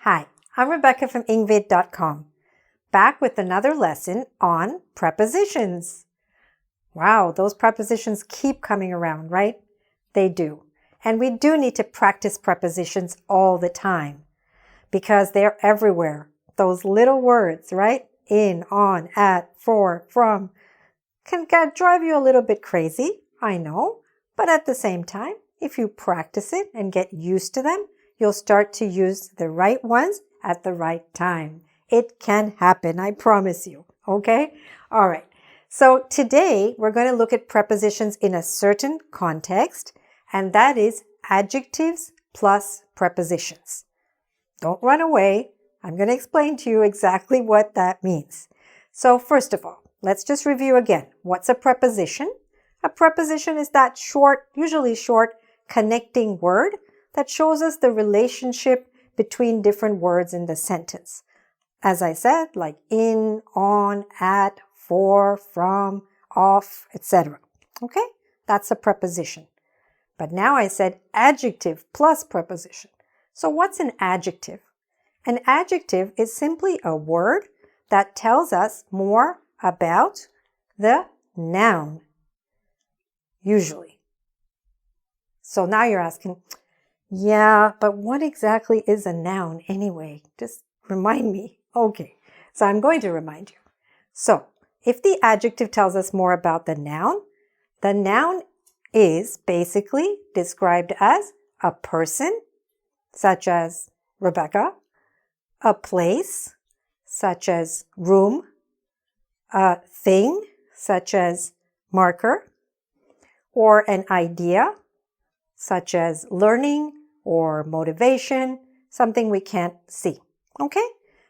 Hi, I'm Rebecca from engVid.com, back with another lesson on prepositions. Wow, those prepositions keep coming around, right? They do. And we do need to practice prepositions all the time because they're everywhere. Those little words, right? In, on, at, for, from, can drive you a little bit crazy, I know. But at the same time, if you practice it and get used to them, you'll start to use the right ones at the right time. It can happen, I promise you. Okay? All right. So today we're going to look at prepositions in a certain context, and that is adjectives plus prepositions. Don't run away. I'm going to explain to you exactly what that means. So first of all, let's just review again. What's a preposition? A preposition is that short, usually short, connecting word that shows us the relationship between different words in the sentence. As I said, like in, on, at, for, from, off, etc. Okay? That's a preposition. But now I said adjective plus preposition. So what's an adjective? An adjective is simply a word that tells us more about the noun, usually. So now you're asking, yeah, but what exactly is a noun anyway? Just remind me. Okay, so I'm going to remind you. So if the adjective tells us more about the noun is basically described as a person, such as Rebecca, a place, such as room, a thing, such as marker, or an idea, such as learning or motivation, something we can't see. Okay?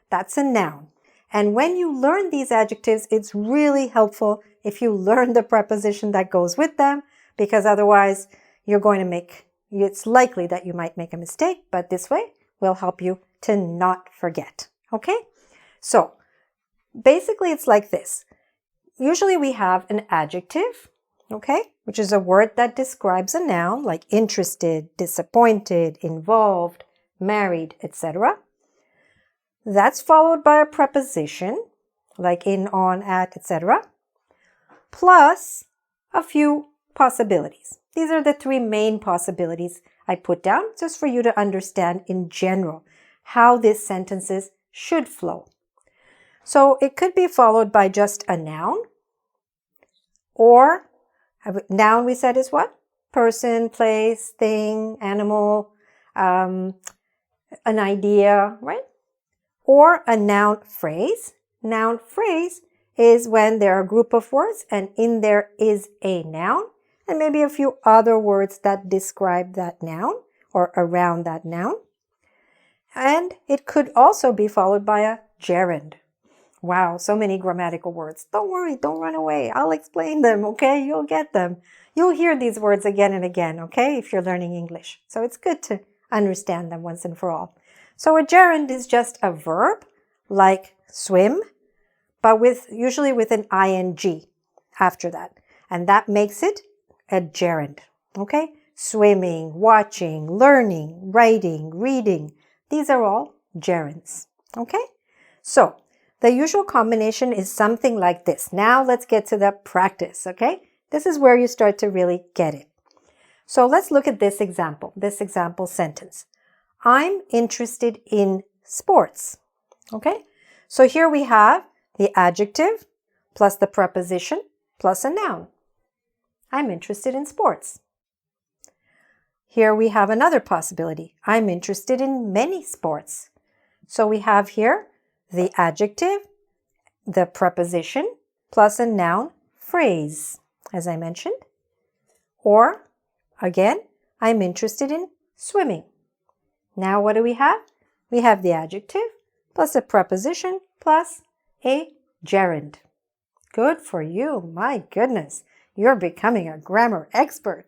That's a noun. And when you learn these adjectives, it's really helpful if you learn the preposition that goes with them, because otherwise it's likely that you might make a mistake, but this way will help you to not forget. Okay? So basically it's like this. Usually we have an adjective, okay, which is a word that describes a noun like interested, disappointed, involved, married, etc. That's followed by a preposition like in, on, at, etc. plus a few possibilities. These are the three main possibilities I put down just for you to understand in general how these sentences should flow. So it could be followed by just a noun, or a noun we said is what? Person, place, thing, animal, an idea, right? Or a noun phrase. Noun phrase is when there are a group of words and in there is a noun and maybe a few other words that describe that noun or around that noun. And it could also be followed by a gerund. Wow, so many grammatical words. Don't worry, don't run away. I'll explain them, okay? You'll get them. You'll hear these words again and again, okay, if you're learning English. So it's good to understand them once and for all. So a gerund is just a verb like swim, but usually with an ing after that. And that makes it a gerund, okay? Swimming, watching, learning, writing, reading. These are all gerunds, okay? So the usual combination is something like this. Now let's get to the practice, okay? This is where you start to really get it. So let's look at this example sentence. I'm interested in sports, okay? So here we have the adjective plus the preposition plus a noun. I'm interested in sports. Here we have another possibility. I'm interested in many sports. So we have here the adjective, the preposition, plus a noun phrase, as I mentioned. Or, again, I'm interested in swimming. Now what do we have? We have the adjective, plus a preposition, plus a gerund. Good for you. My goodness. You're becoming a grammar expert.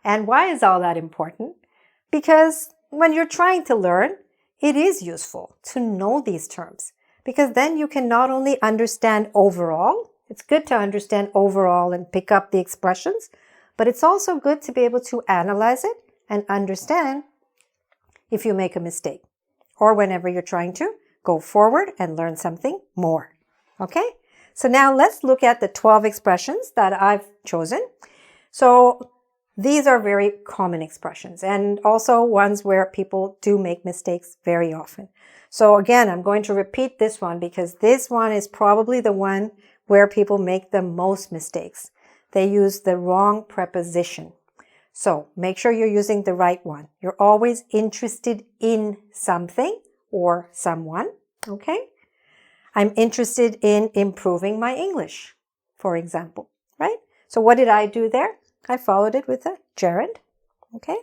And why is all that important? Because when you're trying to learn, it is useful to know these terms. Because then you can not only understand overall, it's good to understand overall and pick up the expressions, but it's also good to be able to analyze it and understand if you make a mistake or whenever you're trying to go forward and learn something more. Okay? So now let's look at the 12 expressions that I've chosen. So these are very common expressions and also ones where people do make mistakes very often. So again, I'm going to repeat this one because this one is probably the one where people make the most mistakes. They use the wrong preposition. So make sure you're using the right one. You're always interested in something or someone, okay? I'm interested in improving my English, for example, right? So what did I do there? I followed it with a gerund, okay?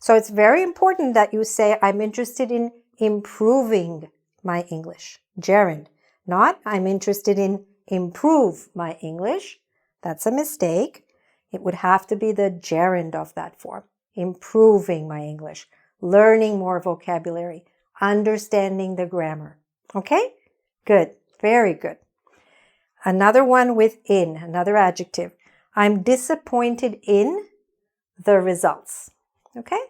So it's very important that you say, I'm interested in improving my English. Gerund, not I'm interested in improve my English. That's a mistake. It would have to be the gerund of that form. Improving my English, learning more vocabulary, understanding the grammar. Okay? Good. Very good. Another one with in, another adjective. I'm disappointed in the results. Okay?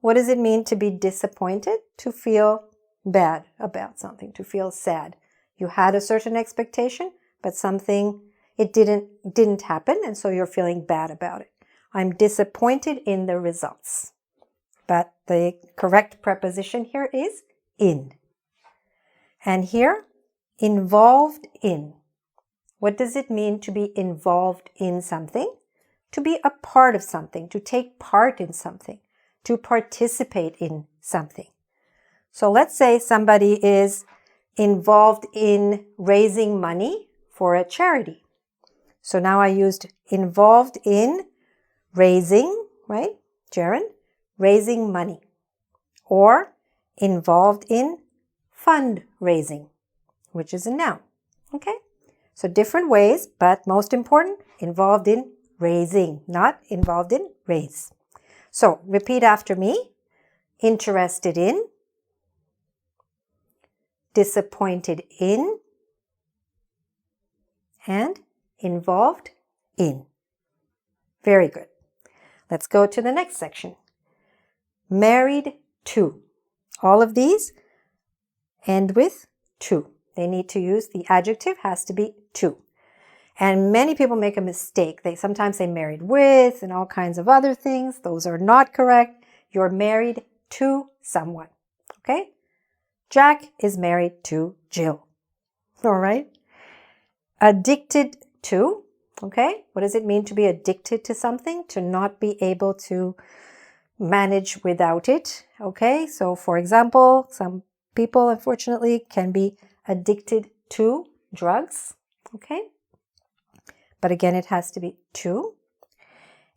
What does it mean to be disappointed? To feel bad about something, to feel sad. You had a certain expectation, but something, it didn't happen, and so you're feeling bad about it. I'm disappointed in the results. But the correct preposition here is in. And here, involved in. What does it mean to be involved in something? To be a part of something, to take part in something, to participate in something. So let's say somebody is involved in raising money for a charity. So now I used involved in raising, right? Gerund, raising money. Or involved in fundraising, which is a noun. Okay? So different ways, but most important, involved in raising, not involved in raise. So repeat after me. Interested in, disappointed in, and involved in. Very good. Let's go to the next section. Married to. All of these end with to. They need to use the adjective has to be to. And many people make a mistake. They sometimes say married with and all kinds of other things. Those are not correct. You're married to someone. Okay? Jack is married to Jill. All right? Addicted to. Okay? What does it mean to be addicted to something? To not be able to manage without it. Okay? So for example, some people unfortunately can be addicted to drugs. Okay? But again, it has to be to.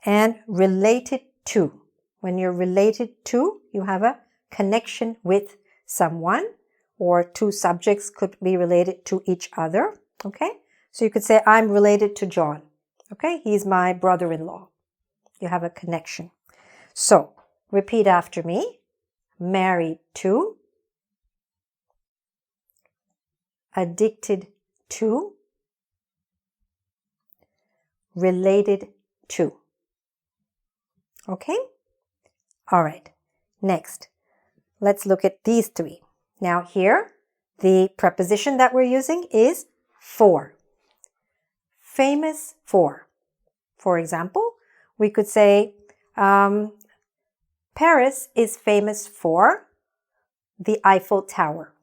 And related to. When you're related to, you have a connection with someone, or two subjects could be related to each other. Okay? So you could say, I'm related to John. Okay? He's my brother-in-law. You have a connection. So, repeat after me. Married to. Addicted to. Related to. Okay? All right. Next, let's look at these three. Now here, the preposition that we're using is for. Famous for. For example, we could say, Paris is famous for the Eiffel Tower.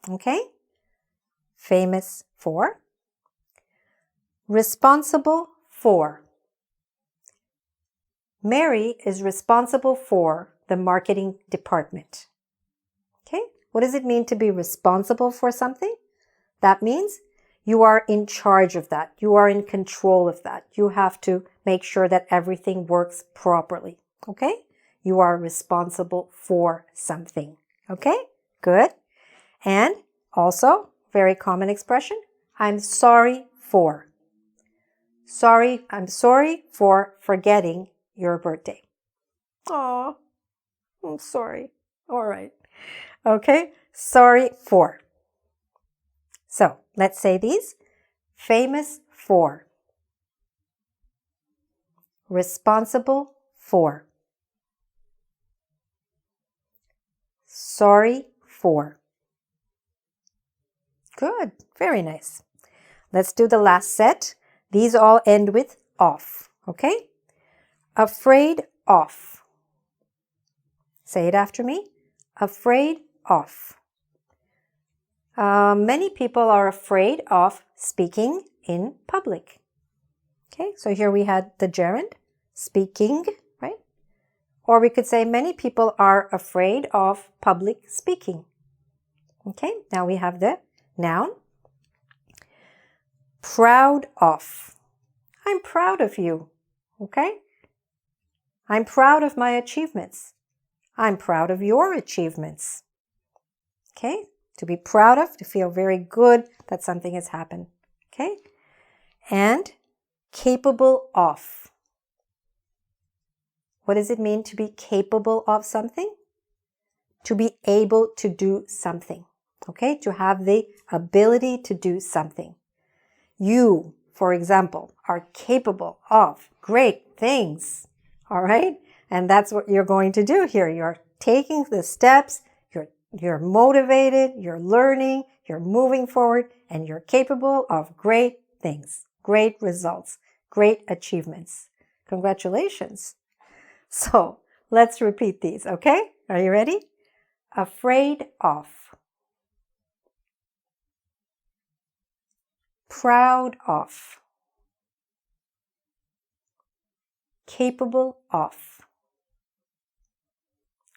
Okay? Famous for. Responsible for. Mary is responsible for the marketing department. Okay? What does it mean to be responsible for something? That means you are in charge of that. You are in control of that. You have to make sure that everything works properly. Okay? You are responsible for something. Okay? Good. And also, very common expression, I'm sorry for. Sorry, I'm sorry for forgetting your birthday. Oh, I'm sorry. All right. Okay, sorry for. So, let's say these. Famous for. Responsible for. sorry for. Good, very nice. Let's do the last set. These all end with of, okay? Afraid of. Say it after me. Afraid of. Many people are afraid of speaking in public. Okay, so here we had the gerund, speaking, right? Or we could say many people are afraid of public speaking. Okay, now we have the noun. Proud of. I'm proud of you. Okay? I'm proud of my achievements. I'm proud of your achievements. Okay? To be proud of, to feel very good that something has happened. Okay? And capable of. What does it mean to be capable of something? To be able to do something. Okay? To have the ability to do something. You, for example, are capable of great things. All right? And that's what you're going to do here. You're taking the steps, you're motivated, you're learning, you're moving forward, and you're capable of great things, great results, great achievements. Congratulations. So let's repeat these, okay? Are you ready? Afraid of. Proud of. Capable of.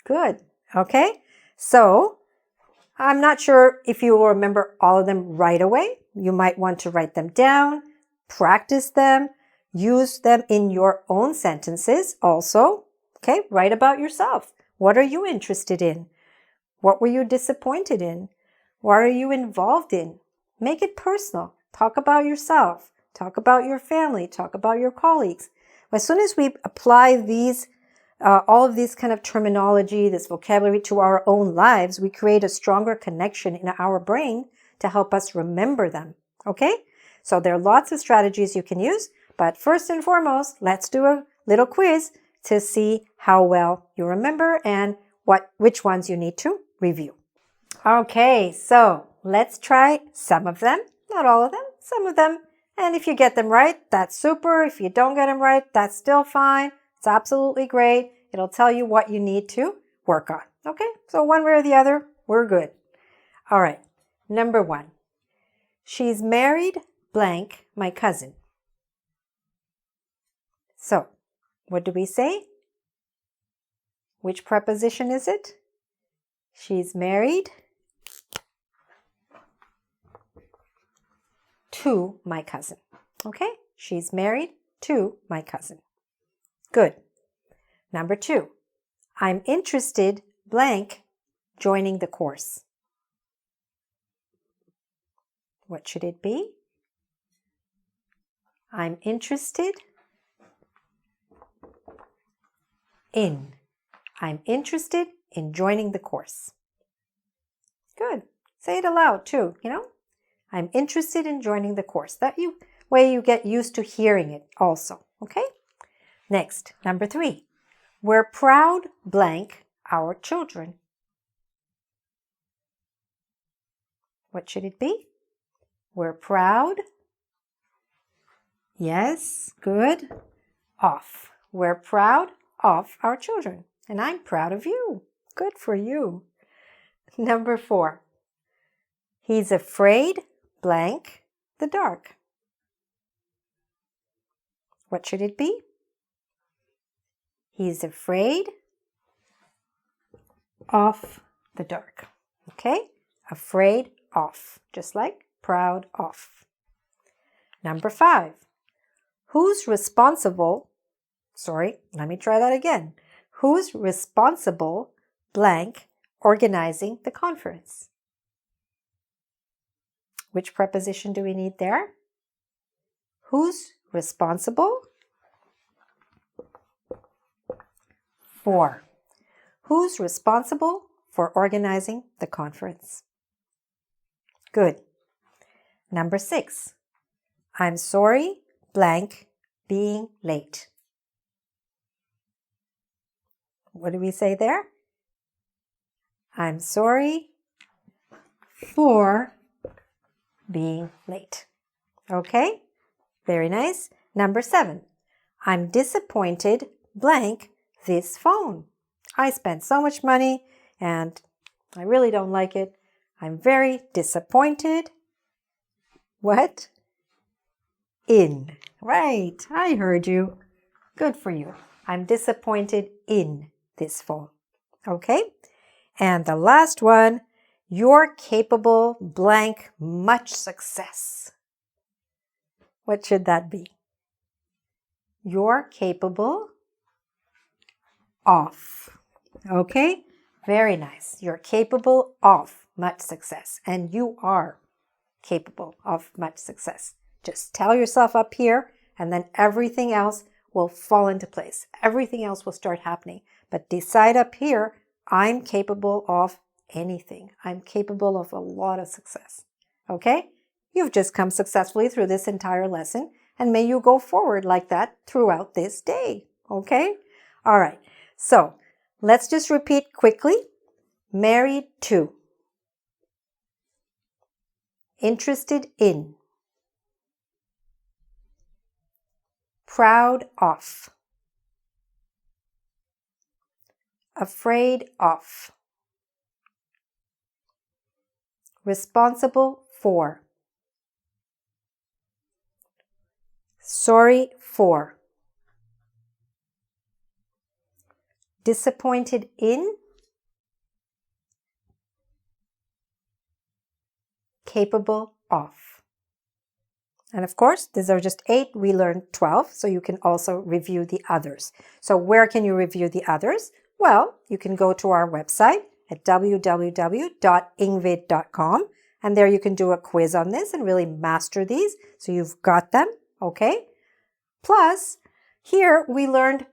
Good. Okay. So I'm not sure if you will remember all of them right away. You might want to write them down, practice them, use them in your own sentences also. Okay. Write about yourself. What are you interested in? What were you disappointed in? What are you involved in? Make it personal. Talk about yourself. Talk about your family. Talk about your colleagues. As soon as we apply these, all of these kind of terminology, this vocabulary to our own lives, we create a stronger connection in our brain to help us remember them. Okay? So there are lots of strategies you can use, but first and foremost, let's do a little quiz to see how well you remember and which ones you need to review. Okay, so let's try some of them. Not all of them, some of them. And if you get them right, that's super. If you don't get them right, that's still fine. It's absolutely great. It'll tell you what you need to work on. Okay, so one way or the other, we're good. All right, number 1. She's married blank, my cousin. So, what do we say? Which preposition is it? She's married to my cousin. Okay? She's married to my cousin. Good. Number 2. I'm interested blank joining the course. What should it be? I'm interested in. I'm interested in joining the course. Good. Say it aloud too, I'm interested in joining the course. That way you get used to hearing it also, okay? Next, number 3. We're proud blank our children. What should it be? We're proud. Yes, good. Of. We're proud of our children. And I'm proud of you. Good for you. Number 4. He's afraid blank the dark. What should it be? He's afraid of the dark. Okay? Afraid of. Just like proud of. Number 5. Who's responsible? Sorry, let me try that again. Who's responsible blank organizing the conference? Which preposition do we need there? Who's responsible for? Who's responsible for organizing the conference? Good. Number 6. I'm sorry, blank, being late. What do we say there? I'm sorry for being late. Okay? Very nice. Number 7. I'm disappointed blank this phone. I spent so much money and I really don't like it. I'm very disappointed. What? In. Right. I heard you. Good for you. I'm disappointed in this phone. Okay? And the last one, you're capable blank much success. What should that be? You're capable of. Okay? Very nice. You're capable of much success. And you are capable of much success. Just tell yourself up here, and then everything else will fall into place. Everything else will start happening. But decide up here, I'm capable of anything. I'm capable of a lot of success. Okay? You've just come successfully through this entire lesson, and may you go forward like that throughout this day. Okay? All right. So let's just repeat quickly. Married to. Interested in. Proud of. Afraid of. Responsible for. Sorry for. Disappointed in. Capable of. And of course, these are just 8. We learned 12, so you can also review the others. So where can you review the others? Well, you can go to our website at www.ingvid.com, and there you can do a quiz on this and really master these, so you've got them, okay? Plus, here we learned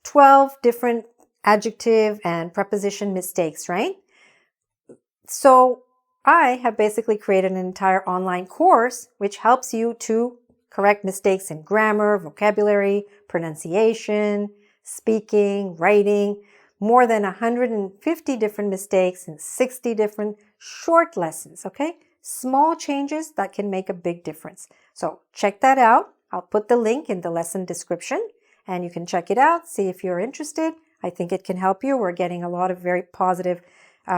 12 different adjective and preposition mistakes, right? So I have basically created an entire online course which helps you to correct mistakes in grammar, vocabulary, pronunciation, speaking, writing, more than 150 different mistakes in 60 different short lessons, okay? Small changes that can make a big difference. So check that out. I'll put the link in the lesson description and you can check it out, see if you're interested. I think it can help you. We're getting a lot of very positive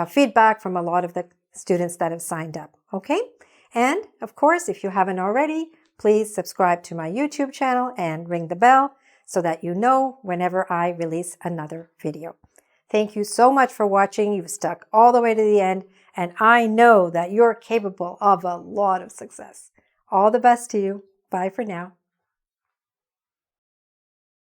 feedback from a lot of the students that have signed up, okay? And of course, if you haven't already, please subscribe to my YouTube channel and ring the bell so that you know whenever I release another video. Thank you so much for watching. You've stuck all the way to the end, and I know that you're capable of a lot of success. All the best to you. Bye for now.